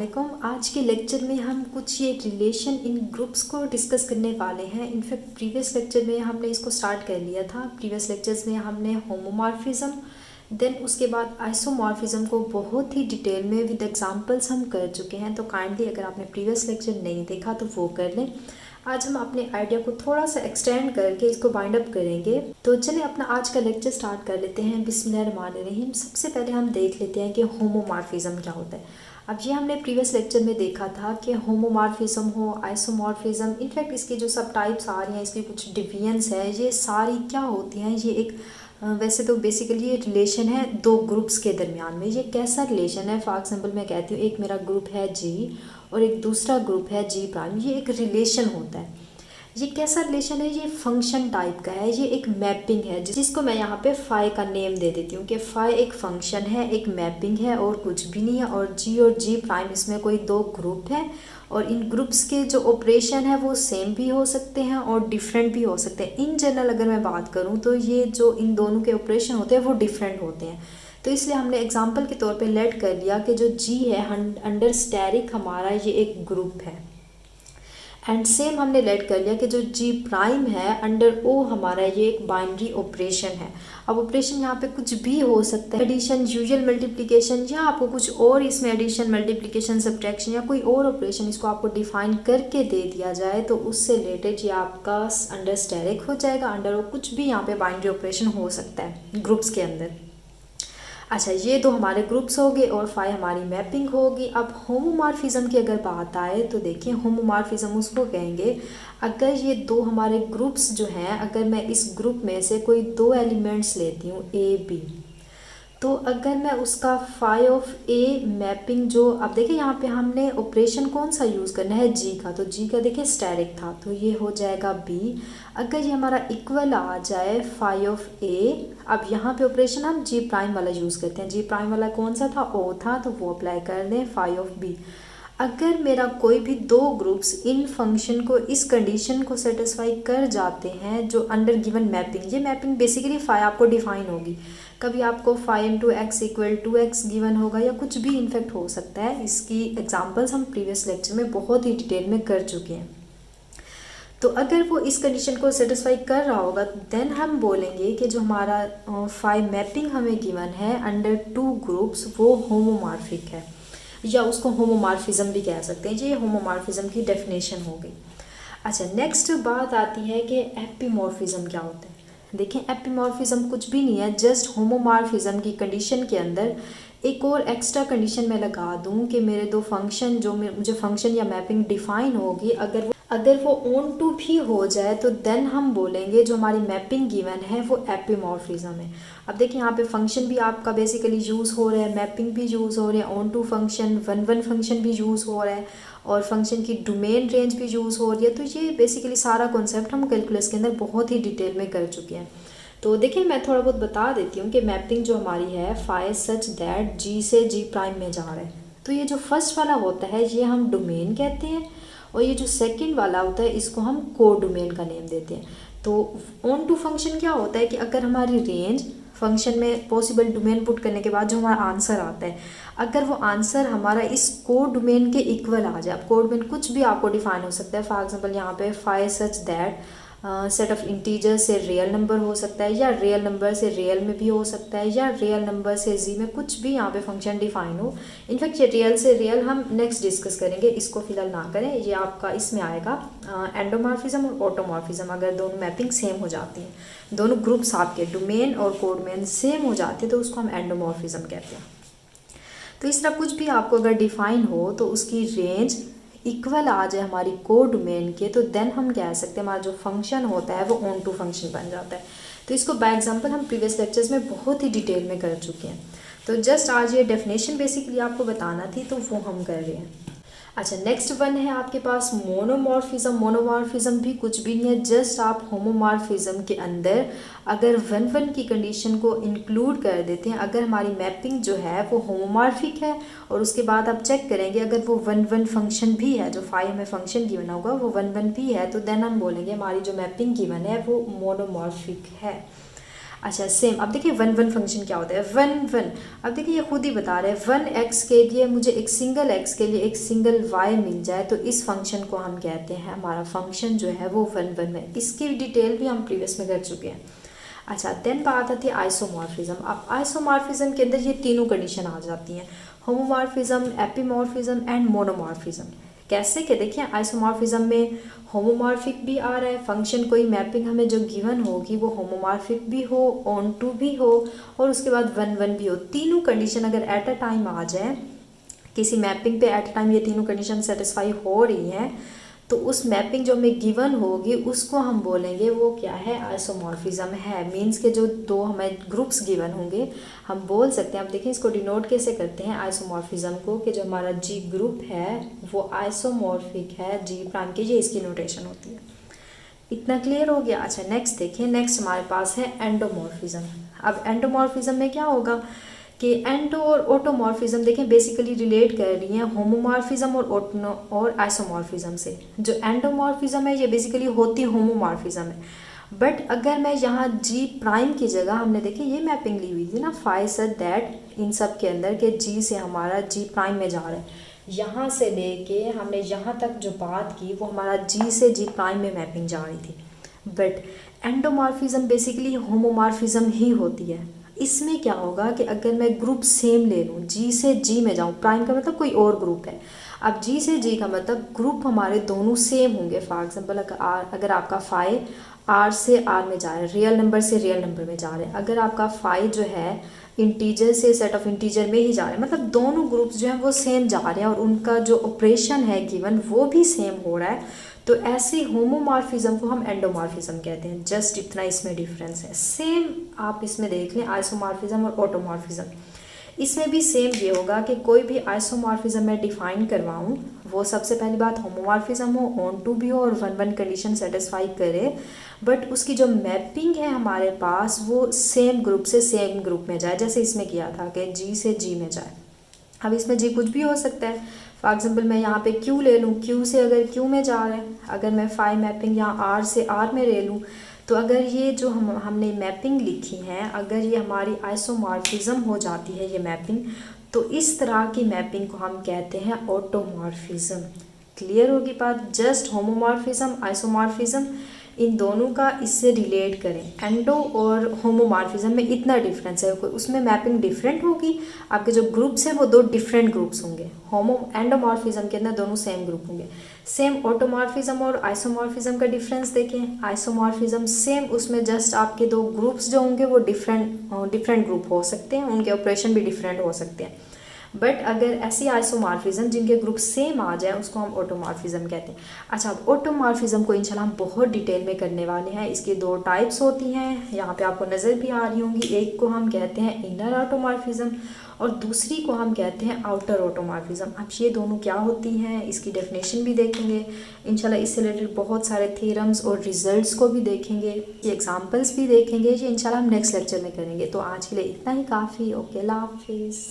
वालेकुम। आज के लेक्चर में हम कुछ ये रिलेशन इन ग्रुप्स को डिस्कस करने वाले हैं। इनफैक्ट प्रीवियस लेक्चर में हमने इसको स्टार्ट कर लिया था। प्रीवियस लेक्चर्स में हमने होमोमॉर्फिज्म, देन उसके बाद आइसोमॉर्फिज्म को बहुत ही डिटेल में विद एग्जांपल्स हम कर चुके हैं। तो काइंडली अगर आपने प्रीवियस लेक्चर नहीं देखा तो वो कर लें। आज हम अपने आइडिया को थोड़ा सा एक्सटेंड करके इसको बाइंड अप करेंगे। तो चलिए अपना आज का लेक्चर स्टार्ट कर लेते हैं। बिस्मिल्लाहिर्रहमानिर्रहीम। सबसे पहले हम देख लेते हैं कि होमोमॉर्फिज्म क्या होता है। अब ये हमने प्रीवियस लेक्चर में देखा था कि होमोमॉर्फिज्म हो, आइसोमॉर्फिज्म, इनफैक्ट इसकी जो सब टाइप्स आ रही हैं, इसकी कुछ डिवीजन्स है, ये सारी क्या होती हैं। ये एक वैसे तो बेसिकली ये रिलेशन है दो ग्रुप्स के दरमियान में। ये कैसा रिलेशन है? फॉर एग्जांपल मैं कहती हूँ एक मेरा ग्रुप है जी और एक दूसरा ग्रुप है जी प्राइम। ये एक रिलेशन होता है। ये कैसा रिलेशन है? ये फंक्शन टाइप का है। ये एक मैपिंग है जिसको मैं यहाँ पे फाई का नेम दे देती हूँ कि फाई एक फंक्शन है, एक मैपिंग है और कुछ भी नहीं है। और जी प्राइम इसमें कोई दो ग्रुप है और इन ग्रुप्स के जो ऑपरेशन है वो सेम भी हो सकते हैं और डिफरेंट भी हो सकते हैं। इन जनरल अगर मैं बात करूँ तो ये जो इन दोनों के ऑपरेशन होते हैं वो डिफरेंट होते हैं। तो इसलिए हमने एग्जाम्पल के तौर पे लेट कर लिया कि जो जी है अंडर स्टेरिक हमारा ये एक ग्रुप है, एंड सेम हमने लेट कर लिया कि जो जी प्राइम है अंडर ओ हमारा ये एक बाइनरी ऑपरेशन है। अब ऑपरेशन यहाँ पे कुछ भी हो सकता है, एडिशन, यूजुअल मल्टीप्लिकेशन, या आपको कुछ और इसमें एडिशन, मल्टीप्लिकेशन, सब्ट्रैक्शन या कोई और ऑपरेशन इसको आपको डिफाइन करके दे दिया जाए तो उससे रिलेटेड ये आपका अंडर स्टेरिक हो जाएगा। अंडर ओ कुछ भी यहाँ पे बाइनरी ऑपरेशन हो सकता है ग्रुप्स के अंदर। अच्छा, ये दो हमारे ग्रुप्स हो गए और फाई हमारी मैपिंग होगी। अब होमोमॉर्फिज्म की अगर बात आए तो देखिए होमोमॉर्फिज्म उसको कहेंगे अगर ये दो हमारे ग्रुप्स जो हैं, अगर मैं इस ग्रुप में से कोई दो एलिमेंट्स लेती हूँ ए बी, तो अगर मैं उसका फाई ऑफ ए मैपिंग जो, अब देखिए यहाँ पे हमने ऑपरेशन कौन सा यूज़ करना है, जी का। तो जी का देखिए स्टेरिक था तो ये हो जाएगा बी। अगर ये हमारा इक्वल आ जाए फाई ऑफ ए, अब यहाँ पे ऑपरेशन हम जी प्राइम वाला यूज़ करते हैं। जी प्राइम वाला कौन सा था? ओ था, तो वो अप्लाई कर दें फाई ऑफ बी। अगर मेरा कोई भी दो ग्रुप्स इन फंक्शन को, इस कंडीशन को सेटिस्फाई कर जाते हैं जो अंडर गिवन मैपिंग, ये मैपिंग बेसिकली फाई आपको डिफाइन होगी। कभी आपको phi into x equal to x given होगा या कुछ भी इनफेक्ट हो सकता है। इसकी एग्जांपल्स हम प्रीवियस लेक्चर में बहुत ही डिटेल में कर चुके हैं। तो अगर वो इस कंडीशन को सेटिस्फाई कर रहा होगा देन हम बोलेंगे कि जो हमारा फाई मैपिंग हमें गिवन है अंडर टू ग्रुप्स वो होमोमॉर्फिक है, या उसको होमोमॉर्फिज्म भी कह सकते हैं। ये होमोमॉर्फिज्म की डेफिनेशन हो गई। अच्छा, नेक्स्ट बात आती है कि एपिमॉर्फिज्म क्या होता है। देखें, एपिमॉर्फिज्म कुछ भी नहीं है, जस्ट होमोमॉर्फिज्म की कंडीशन के अंदर एक और एक्स्ट्रा कंडीशन मैं लगा दूं कि मेरे दो फंक्शन जो मुझे फंक्शन या मैपिंग डिफाइन होगी, अगर वो ऑन टू भी हो जाए तो देन हम बोलेंगे जो हमारी मैपिंग गिवन है वो एपिमॉर्फिज्म है। अब देखिए यहाँ पे फंक्शन भी आपका बेसिकली यूज़ हो रहा है, मैपिंग भी यूज़ हो रहे हैं, onto function, one function भी यूज़ हो रहा है और फंक्शन की डोमेन रेंज भी यूज़ हो रही है। तो ये बेसिकली सारा कॉन्सेप्ट हम कैलकुलस के अंदर बहुत ही डिटेल में कर चुके हैं। तो देखिए मैं थोड़ा बहुत बता देती हूँ कि मैपिंग जो हमारी है फाई सच दैट जी से जी प्राइम में जा रहा है। तो ये जो फर्स्ट वाला होता है ये हम डोमेन कहते हैं और ये जो सेकंड वाला होता है इसको हम को डोमेन का नेम देते हैं। तो ऑन टू फंक्शन क्या होता है कि अगर हमारी रेंज फंक्शन में पॉसिबल डोमेन पुट करने के बाद जो हमारा आंसर आता है, अगर वो आंसर हमारा इस को डोमेन के इक्वल आ जाए, को डोमेन कुछ भी आपको डिफाइन हो सकता है। फॉर एग्जांपल यहाँ पे phi such that set of integer से रियल नंबर हो सकता है, या रियल नंबर से रियल में भी हो सकता है, या रियल नंबर से जी में, कुछ भी यहाँ पे फंक्शन डिफाइन हो। इनफैक्ट ये रियल से रियल हम नेक्स्ट डिस्कस करेंगे, इसको फिलहाल ना करें। ये आपका इसमें आएगा एंडोमॉर्फिज्म और ऑटोमॉर्फिज्म। अगर दोनों मैपिंग सेम हो जाती हैं, दोनों ग्रुप्स आपके डोमेन और कोडोमेन सेम हो जाते हैं तो उसको हम एंडोमॉर्फिज्म कहते हैं। तो इस तरह कुछ भी आपको अगर डिफाइन हो तो उसकी रेंज इक्वल आ जाए हमारी को डोमेन के, तो देन हम कह सकते हैं हमारा जो फंक्शन होता है वो ऑन टू फंक्शन बन जाता है। तो इसको बाय एग्जांपल हम प्रीवियस लेक्चर्स में बहुत ही डिटेल में कर चुके हैं। तो जस्ट आज ये डेफिनेशन बेसिकली आपको बताना थी तो वो हम कर रहे हैं। अच्छा, नेक्स्ट वन है आपके पास मोनोमॉर्फिज्म। मोनोमॉर्फिज्म भी कुछ भी नहीं है, जस्ट आप होमोमॉर्फिज्म के अंदर अगर वन की कंडीशन को इंक्लूड कर देते हैं, अगर हमारी मैपिंग जो है वो होमोमॉर्फिक है और उसके बाद आप चेक करेंगे अगर वो वन फंक्शन भी है, जो फाई में फंक्शन गिवन होगा वो वन भी है, तो देन हम बोलेंगे हमारी जो मैपिंग गिवन है वो मोनोमॉर्फिक है। अच्छा सेम, अब देखिए वन वन फंक्शन क्या होता है, वन वन, अब देखिए ये खुद ही बता रहे हैं वन एक्स के लिए मुझे एक सिंगल एक्स के लिए एक सिंगल वाई मिल जाए तो इस फंक्शन को हम कहते हैं, हमारा फंक्शन जो है वो वन वन है। इसकी डिटेल भी हम प्रीवियस में कर चुके हैं। अच्छा देन बात आती है आइसोमॉर्फिज्म। अब आइसोमॉर्फिज्म के अंदर ये तीनों कंडीशन आ जाती हैं, होमोमॉर्फिज्म, एपिमॉर्फिज्म एंड मोनोमॉर्फिज्म। कैसे कि देखिए आइसोमॉर्फिज्म में होमोमॉर्फिक भी आ रहा है, फंक्शन कोई मैपिंग हमें जो गिवन होगी वो होमोमॉर्फिक भी हो, ऑन टू भी हो और उसके बाद वन वन भी हो। तीनों कंडीशन अगर एट अ टाइम आ जाए, किसी मैपिंग पे एट अ टाइम ये तीनों कंडीशन सेटिस्फाई हो रही हैं तो उस मैपिंग जो हमें गिवन होगी उसको हम बोलेंगे वो क्या है, आइसोमॉर्फिज्म है। मींस के जो दो हमें ग्रुप्स गिवन होंगे हम बोल सकते हैं। अब देखिए इसको डिनोट कैसे करते हैं आइसोमॉर्फिज्म को, कि जो हमारा जी ग्रुप है वो आइसोमॉर्फिक है जी प्राइम की, ये इसकी नोटेशन होती है। इतना क्लियर हो गया। अच्छा नेक्स्ट देखिए, नेक्स्ट हमारे पास है एंडोमॉर्फिज्म। अब एंडोमॉर्फिज्म में क्या होगा कि एंडो और ऑटोमॉर्फिज्म देखें बेसिकली रिलेट कर रही हैं होमोमॉर्फिज्म और आइसोमॉर्फिज्म से। जो एंडोमॉर्फिज्म है ये बेसिकली होती होमोमॉर्फिज्म है, बट अगर मैं यहाँ जी प्राइम की जगह, हमने देखिए ये मैपिंग ली हुई थी ना फाई सच दैट इन सब के अंदर के जी से हमारा जी प्राइम में जा रहा है, यहाँ से लेके हमने यहाँ तक जो बात की वो हमारा जी से जी प्राइम में मैपिंग जा रही थी। बट एंडोमॉर्फिज्म बेसिकली होमोमॉर्फिज्म ही होती है। इसमें क्या होगा कि अगर मैं ग्रुप सेम ले लूँ, जी से जी में जाऊँ, प्राइम का मतलब कोई और ग्रुप है, अब जी से जी का मतलब ग्रुप हमारे दोनों सेम होंगे। फॉर एग्जांपल अगर आपका फाई आर से आर में जा रहा है, रियल नंबर से रियल नंबर में जा रहे हैं, अगर आपका फाई जो है इंटीजर से सेट ऑफ इंटीजर में ही जा रहे हैं, मतलब दोनों ग्रुप्स जो हैं वो सेम जा रहे हैं और उनका जो ऑपरेशन है गिवन वो भी सेम हो रहा है, तो ऐसे होमोमॉर्फिज्म को हम एंडोमॉर्फिज्म कहते हैं। जस्ट इतना इसमें डिफरेंस है। सेम आप इसमें देख लें आइसोमॉर्फिज्म और ऑटोमॉर्फिज्म, इसमें भी सेम ये होगा कि कोई भी आइसोमॉर्फिज्म मैं डिफाइन करवाऊँ वो सबसे पहली बात होमोमॉर्फिज्म हो, ऑन टू भी हो और वन वन कंडीशन सेटिस्फाई करे, बट उसकी जो मैपिंग है हमारे पास वो सेम ग्रुप से सेम ग्रुप में जाए, जैसे इसमें किया था कि जी से जी में जाए। अब इसमें जी कुछ भी हो सकता है, फॉर एग्जांपल मैं यहाँ पे क्यू ले लूँ, क्यू से अगर क्यू में जा रहा है, अगर मैं फाई मैपिंग यहाँ आर से आर में ले लूँ, तो अगर ये जो हमने मैपिंग लिखी है अगर ये हमारी आइसोमॉर्फिज्म हो जाती है ये मैपिंग, तो इस तरह की मैपिंग को हम कहते हैं ऑटोमॉर्फिज्म। क्लियर होगी बात। जस्ट होमोमॉर्फिज्म आइसोमॉर्फिज्म इन दोनों का इससे रिलेट करें। एंडो और होमोमॉर्फिज्म में इतना डिफरेंस है, उसमें मैपिंग डिफरेंट होगी, आपके जो ग्रुप्स हैं वो दो डिफरेंट ग्रुप्स होंगे। एंडोमॉर्फिज्म के अंदर दोनों सेम ग्रुप होंगे। सेम ऑटोमॉर्फिज्म और आइसोमॉर्फिज्म का डिफरेंस देखें। आइसोमॉर्फिज्म सेम, उसमें जस्ट आपके दो ग्रुप्स जो होंगे वो डिफरेंट ग्रुप हो सकते हैं, उनके ऑपरेशन भी डिफरेंट हो सकते हैं। बट अगर ऐसी आइसोमॉर्फिज्म जिनके ग्रुप सेम आ जाए उसको हम ऑटोमॉर्फिज्म कहते हैं। अच्छा अब ऑटोमॉर्फिज्म को इंशाल्लाह हम बहुत डिटेल में करने वाले हैं। इसकी दो टाइप्स होती हैं, यहाँ पे आपको नज़र भी आ रही होंगी। एक को हम कहते हैं इनर ऑटोमॉर्फिज्म और दूसरी को हम कहते हैं आउटर ऑटोमॉर्फिज्म। अब ये दोनों क्या होती हैं इसकी डेफिनेशन भी देखेंगे इंशाल्लाह। इससे रिलेटेड बहुत सारे थ्योरम्स और रिजल्ट्स को भी देखेंगे, एग्जाम्पल्स भी देखेंगे। ये इंशाल्लाह हम नेक्स्ट लेक्चर में करेंगे। तो आज के लिए इतना ही काफ़ी। ओके, अल्लाह हाफिज़।